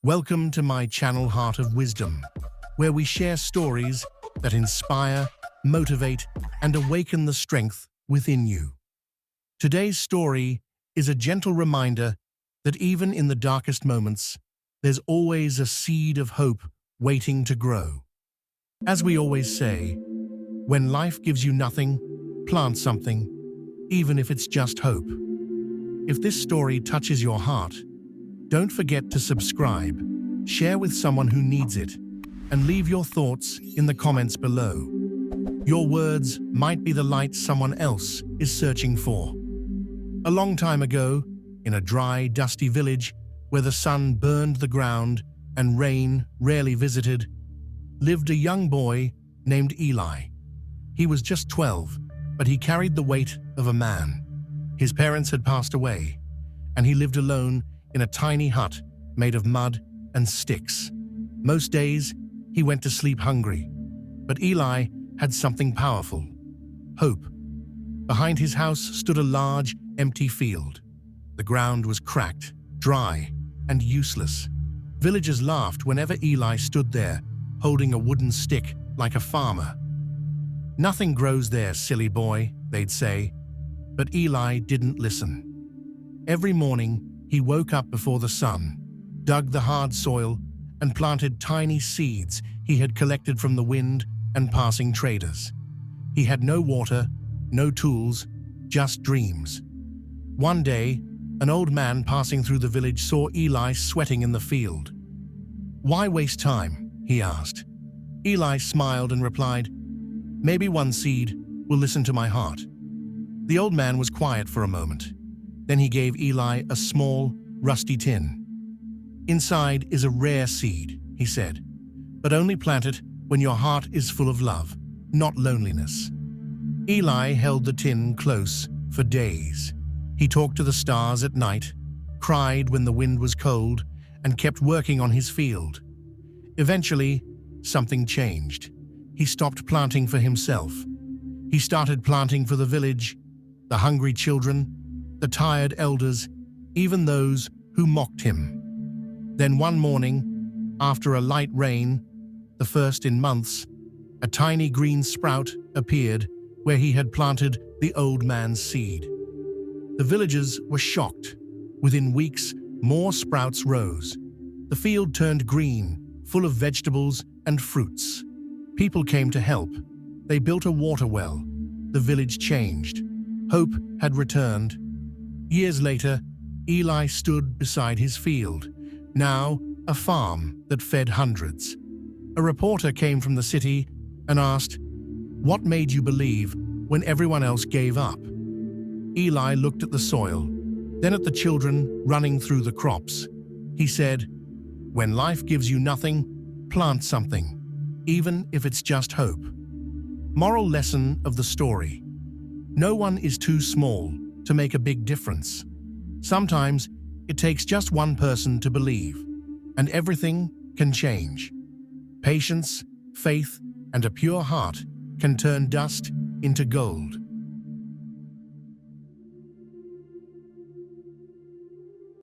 Welcome to my channel Heart of Wisdom, where we share stories that inspire, motivate, and awaken the strength within you. Today's story is a gentle reminder that even in the darkest moments, there's always a seed of hope waiting to grow. As we always say, when life gives you nothing, plant something, even if it's just hope. If this story touches your heart, don't forget to subscribe, share with someone who needs it, and leave your thoughts in the comments below. Your words might be the light someone else is searching for. A long time ago, in a dry, dusty village where the sun burned the ground and rain rarely visited, lived a young boy named Eli. He was just 12, but he carried the weight of a man. His parents had passed away, and he lived alone in a tiny hut made of mud and sticks. Most days, he went to sleep hungry, but Eli had something powerful: hope. Behind his house stood a large, empty field. The ground was cracked, dry, and useless. Villagers laughed whenever Eli stood there, holding a wooden stick like a farmer. "Nothing grows there, silly boy," they'd say. But Eli didn't listen. Every morning, he woke up before the sun, dug the hard soil, and planted tiny seeds he had collected from the wind and passing traders. He had no water, no tools, just dreams. One day, an old man passing through the village saw Eli sweating in the field. "Why waste time?" he asked. Eli smiled and replied, "Maybe one seed will listen to my heart." The old man was quiet for a moment. Then he gave Eli a small, rusty tin. "Inside is a rare seed," he said, "but only plant it when your heart is full of love, not loneliness." Eli held the tin close for days. He talked to the stars at night, cried when the wind was cold, and kept working on his field. Eventually, something changed. He stopped planting for himself. He started planting for the village, the hungry children, the tired elders, even those who mocked him. Then one morning, after a light rain, the first in months, a tiny green sprout appeared where he had planted the old man's seed. The villagers were shocked. Within weeks, more sprouts rose. The field turned green, full of vegetables and fruits. People came to help. They built a water well. The village changed. Hope had returned. Years later, Eli stood beside his field, now a farm that fed hundreds. A reporter came from the city and asked, "What made you believe when everyone else gave up?" Eli looked at the soil, then at the children running through the crops. He said, "When life gives you nothing, plant something, even if it's just hope." Moral lesson of the story: no one is too small to make a big difference. Sometimes it takes just one person to believe, and everything can change. Patience, faith, and a pure heart can turn dust into gold.